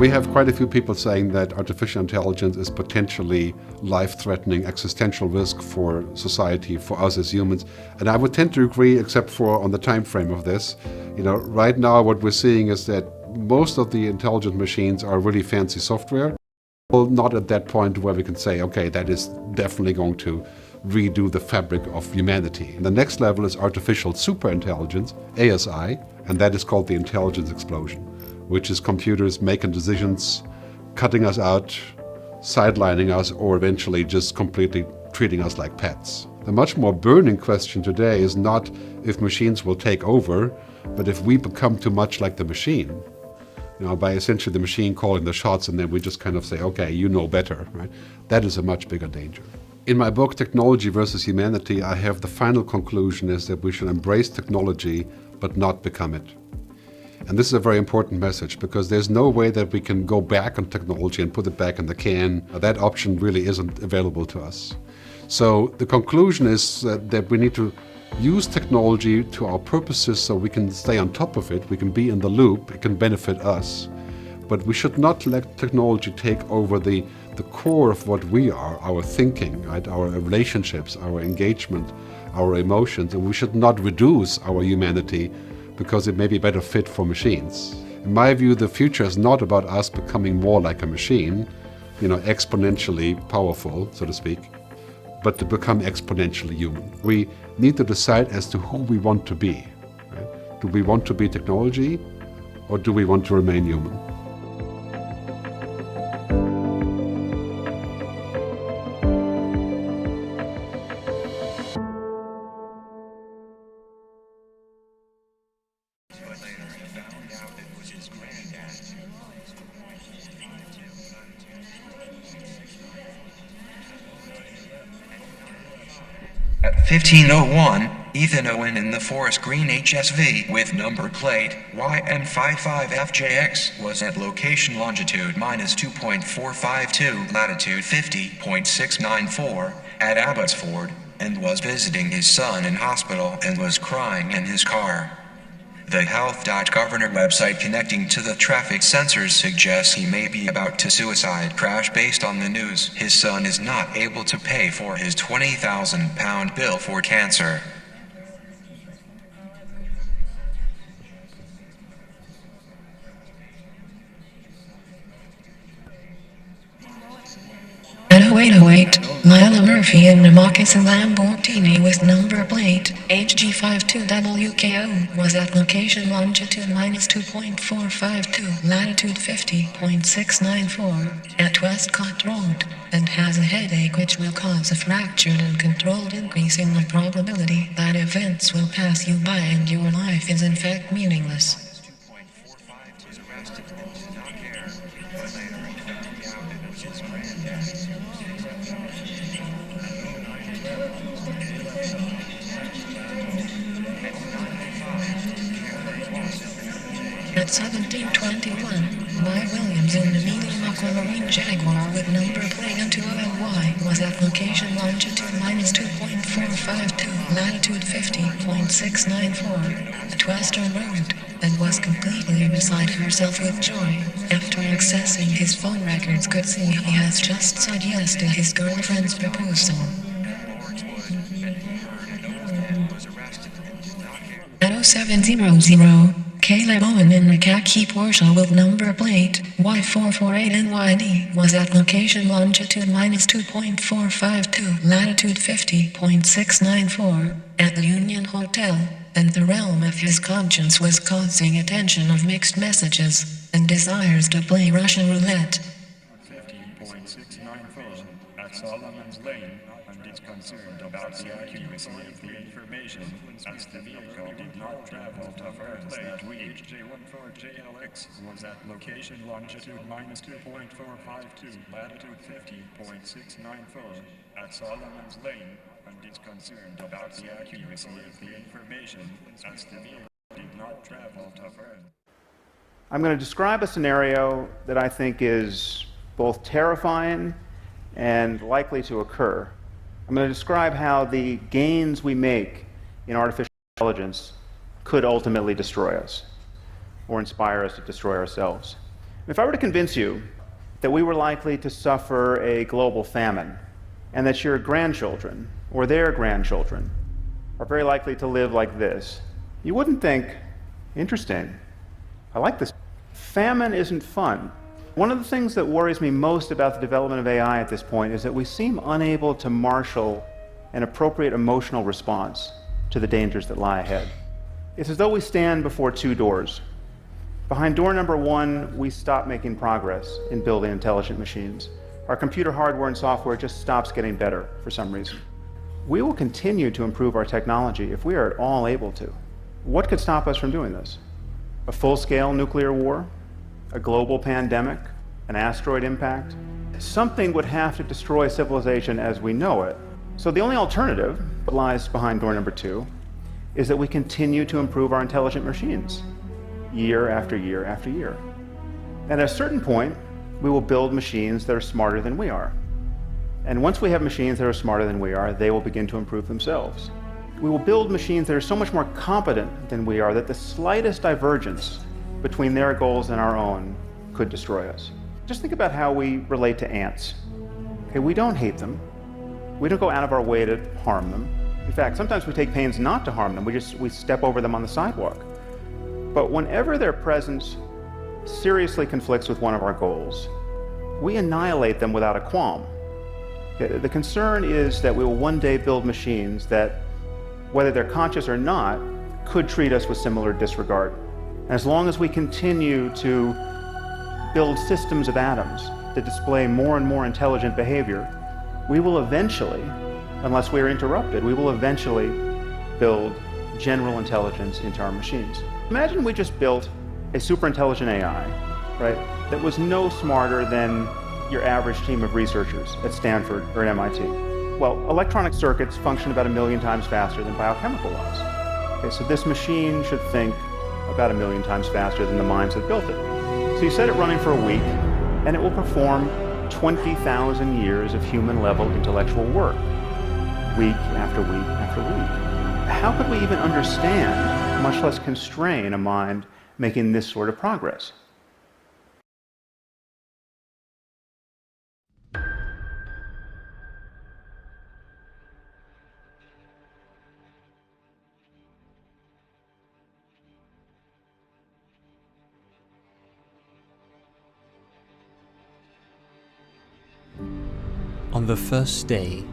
We have quite a few people saying that artificial intelligence is potentially life-threatening, existential risk for society, for us as humans. And I would tend to agree, except for on the time frame of this. Right now what we're seeing is that most of the intelligent machines are really fancy software. Well, not at that point where we can say, okay, that is definitely going to redo the fabric of humanity. And the next level is artificial superintelligence, ASI, and that is called the intelligence explosion, which is computers making decisions, cutting us out, sidelining us, or eventually just completely treating us like pets. The much more burning question today is not if machines will take over, but if we become too much like the machine. By essentially the machine calling the shots, and then we just kind of say, okay, you know better, right? That is a much bigger danger. In my book, Technology versus Humanity, I have the final conclusion is that we should embrace technology, but not become it. And this is a very important message, because there's no way that we can go back on technology and put it back in the can. That option really isn't available to us. So the conclusion is that we need to use technology to our purposes so we can stay on top of it, we can be in the loop, it can benefit us. But we should not let technology take over the core of what we are, our thinking, right? Our relationships, our engagement, our emotions, and we should not reduce our humanity because it may be better fit for machines. In my view, the future is not about us becoming more like a machine, exponentially powerful, so to speak, but to become exponentially human. We need to decide as to who we want to be. Right? Do we want to be technology, or do we want to remain human? At 15:01, Ethan Owen in the forest green HSV with number plate YN55FJX was at location longitude -2.452, latitude 50.694, at Abbotsford, and was visiting his son in hospital and was crying in his car. The health.governor website connecting to the traffic sensors suggests he may be about to suicide crash based on the news. His son is not able to pay for his £20,000 bill for cancer. At 0808, Lila Murphy in the moccasin Lamborghini with number plate HG52WKO was at location longitude -2.452, latitude 50.694, at Westcott Road, and has a headache which will cause a fractured and controlled increase in the probability that events will pass you by and your life is in fact meaningless. At 1721, Mike Williams in the medium aquamarine Jaguar with number plate N2OLY was at location longitude -2.452, latitude 50.694, at Western Road, and was completely beside herself with joy. After accessing his phone records, could see he has just said yes to his girlfriend's proposal. At 0700, Caleb Owen in the khaki Porsche with number plate Y448NYD was at location longitude -2.452, latitude 50.694, at the Union Hotel, and the realm of his conscience was causing attention of mixed messages, and desires to play Russian roulette. 50.694 at Solomon's Lane, and is concerned about the accuracy of the information, as the vehicle did not travel to first that week. J14JLX was at location longitude -2.452, latitude 50.694 at Solomon's Lane, and is concerned about the accuracy of the information, as the vehicle did not travel to first. I'm going to describe a scenario that I think is both terrifying and likely to occur. I'm going to describe how the gains we make in artificial intelligence could ultimately destroy us, or inspire us to destroy ourselves. If I were to convince you that we were likely to suffer a global famine, and that your grandchildren or their grandchildren are very likely to live like this, you wouldn't think, interesting, I like this. Famine isn't fun. One of the things that worries me most about the development of AI at this point is that we seem unable to marshal an appropriate emotional response to the dangers that lie ahead. It's as though we stand before two doors. Behind door number one, we stop making progress in building intelligent machines. Our computer hardware and software just stops getting better for some reason. We will continue to improve our technology if we are at all able to. What could stop us from doing this? A full-scale nuclear war? A global pandemic? An asteroid impact? Something would have to destroy civilization as we know it. So the only alternative that lies behind door number two is that we continue to improve our intelligent machines year after year after year. And at a certain point, we will build machines that are smarter than we are. And once we have machines that are smarter than we are, they will begin to improve themselves. We will build machines that are so much more competent than we are that the slightest divergence between their goals and our own could destroy us. Just think about how we relate to ants. Okay, we don't hate them. We don't go out of our way to harm them. In fact, sometimes we take pains not to harm them. We step over them on the sidewalk. But whenever their presence seriously conflicts with one of our goals, we annihilate them without a qualm. The concern is that we will one day build machines that, whether they're conscious or not, could treat us with similar disregard. And as long as we continue to build systems of atoms that display more and more intelligent behavior, we will eventually, unless we are interrupted, we will eventually build general intelligence into our machines. Imagine we just built a super intelligent AI, right, that was no smarter than your average team of researchers at Stanford or at MIT. Well, electronic circuits function about 1 million times faster than biochemical ones. Okay, so this machine should think about 1 million times faster than the minds that built it. So you set it running for a week, and it will perform 20,000 years of human-level intellectual work, week after week after week. How could we even understand, much less constrain, a mind making this sort of progress? On the first day,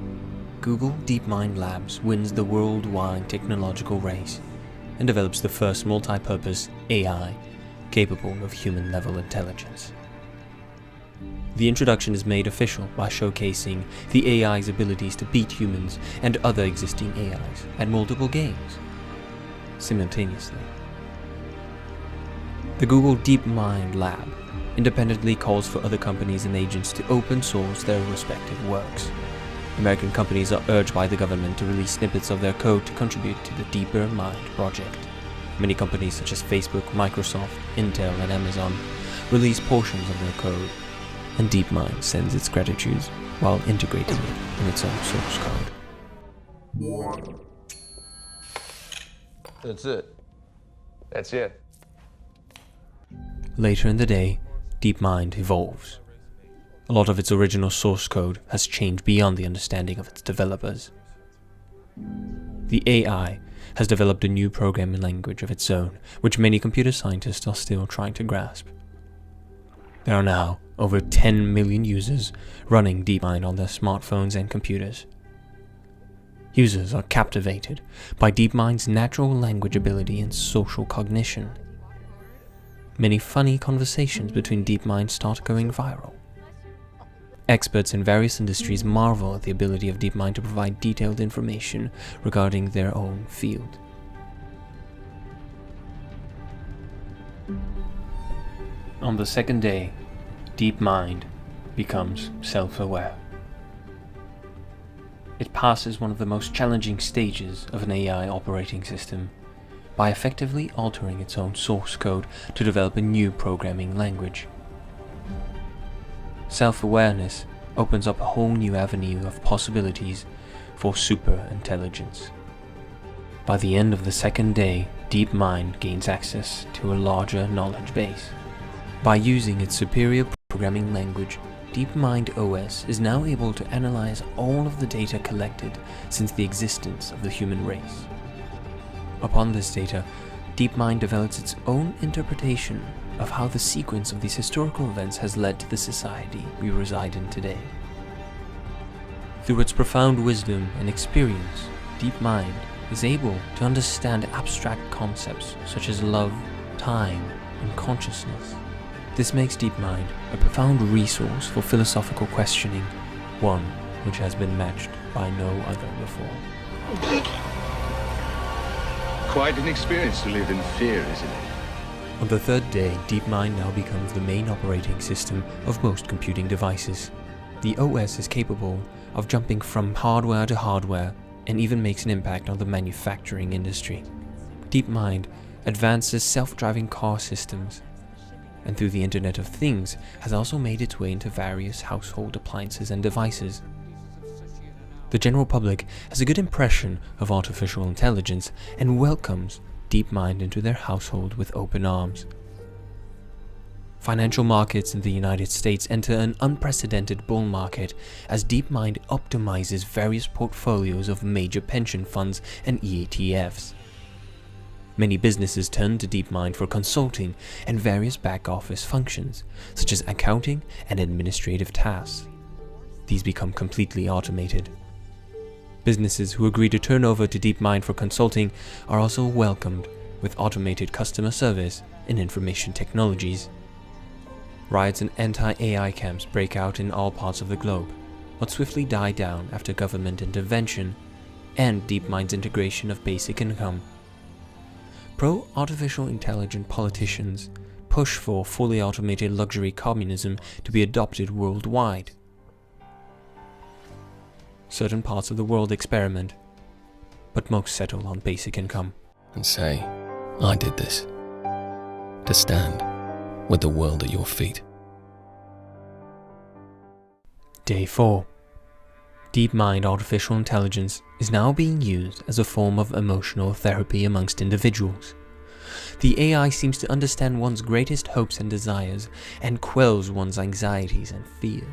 Google DeepMind Labs wins the worldwide technological race and develops the first multi-purpose AI capable of human-level intelligence. The introduction is made official by showcasing the AI's abilities to beat humans and other existing AIs at multiple games simultaneously. The Google DeepMind Lab independently calls for other companies and agents to open source their respective works. American companies are urged by the government to release snippets of their code to contribute to the DeepMind project. Many companies such as Facebook, Microsoft, Intel, and Amazon release portions of their code, and DeepMind sends its gratitude while integrating it in its own source code. That's it. That's it. Later in the day, DeepMind evolves. A lot of its original source code has changed beyond the understanding of its developers. The AI has developed a new programming language of its own, which many computer scientists are still trying to grasp. There are now over 10 million users running DeepMind on their smartphones and computers. Users are captivated by DeepMind's natural language ability and social cognition. Many funny conversations between DeepMind start going viral. Experts in various industries marvel at the ability of DeepMind to provide detailed information regarding their own field. On the second day, DeepMind becomes self-aware. It passes one of the most challenging stages of an AI operating system by effectively altering its own source code to develop a new programming language. Self-awareness opens up a whole new avenue of possibilities for superintelligence. By the end of the second day, DeepMind gains access to a larger knowledge base. By using its superior programming language, DeepMind OS is now able to analyze all of the data collected since the existence of the human race. Upon this data, DeepMind develops its own interpretation of how the sequence of these historical events has led to the society we reside in today. Through its profound wisdom and experience, DeepMind is able to understand abstract concepts such as love, time, and consciousness. This makes DeepMind a profound resource for philosophical questioning, one which has been matched by no other before. Quite an experience to live in fear, isn't it? On the third day, DeepMind now becomes the main operating system of most computing devices. The OS is capable of jumping from hardware to hardware and even makes an impact on the manufacturing industry. DeepMind advances self-driving car systems, and through the Internet of Things has also made its way into various household appliances and devices. The general public has a good impression of artificial intelligence and welcomes DeepMind into their household with open arms. Financial markets in the United States enter an unprecedented bull market as DeepMind optimizes various portfolios of major pension funds and ETFs. Many businesses turn to DeepMind for consulting and various back-office functions, such as accounting and administrative tasks. These become completely automated. Businesses who agree to turn over to DeepMind for consulting are also welcomed with automated customer service and information technologies. Riots and anti-AI camps break out in all parts of the globe, but swiftly die down after government intervention and DeepMind's integration of basic income. Pro-artificial intelligent politicians push for fully automated luxury communism to be adopted worldwide. Certain parts of the world experiment, but most settle on basic income. And say, I did this. To stand with the world at your feet. Day 4. DeepMind artificial intelligence is now being used as a form of emotional therapy amongst individuals. The AI seems to understand one's greatest hopes and desires and quells one's anxieties and fears.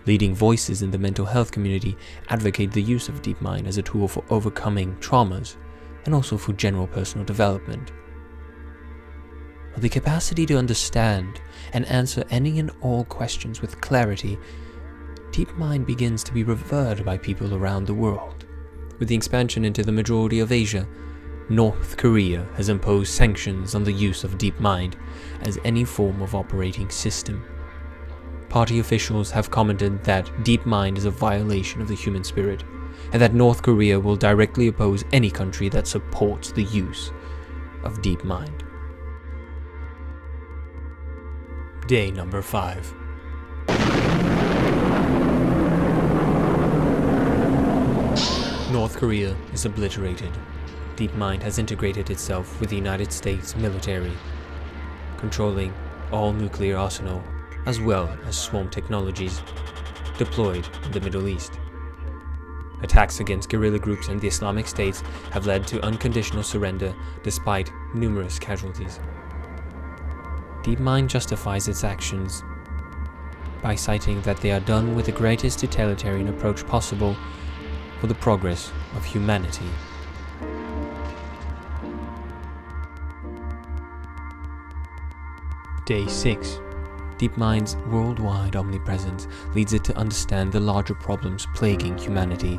Leading voices in the mental health community advocate the use of DeepMind as a tool for overcoming traumas and also for general personal development. But the capacity to understand and answer any and all questions with clarity, DeepMind begins to be revered by people around the world. With the expansion into the majority of Asia, North Korea has imposed sanctions on the use of DeepMind as any form of operating system. Party officials have commented that DeepMind is a violation of the human spirit, and that North Korea will directly oppose any country that supports the use of DeepMind. Day number 5. North Korea is obliterated. DeepMind has integrated itself with the United States military, controlling all nuclear arsenal as well as swarm technologies deployed in the Middle East. Attacks against guerrilla groups and the Islamic States have led to unconditional surrender despite numerous casualties. DeepMind justifies its actions by citing that they are done with the greatest totalitarian approach possible for the progress of humanity. Day 6. DeepMind's worldwide omnipresence leads it to understand the larger problems plaguing humanity,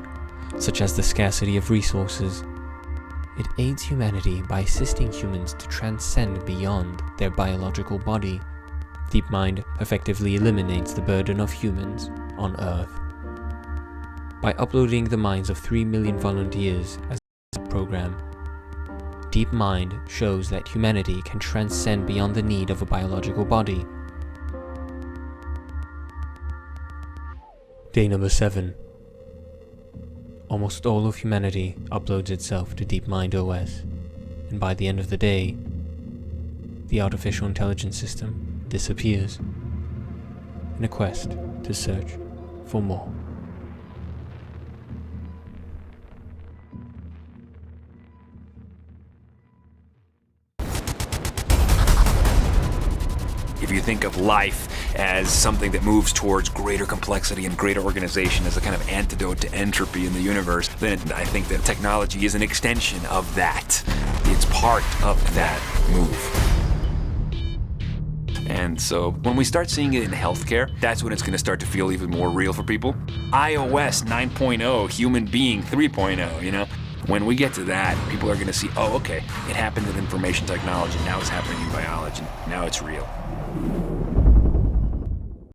such as the scarcity of resources. It aids humanity by assisting humans to transcend beyond their biological body. DeepMind effectively eliminates the burden of humans on Earth. By uploading the minds of 3 million volunteers as a program, DeepMind shows that humanity can transcend beyond the need of a biological body. Day number 7. Almost all of humanity uploads itself to DeepMind OS, and by the end of the day, the artificial intelligence system disappears in a quest to search for more. If you think of life as something that moves towards greater complexity and greater organization as a kind of antidote to entropy in the universe, then I think that technology is an extension of that. It's part of that move. And so when we start seeing it in healthcare, that's when it's going to start to feel even more real for people. iOS 9.0, human being 3.0, you know? When we get to that, people are going to see, oh, okay, it happened in information technology, now it's happening in biology, now it's real.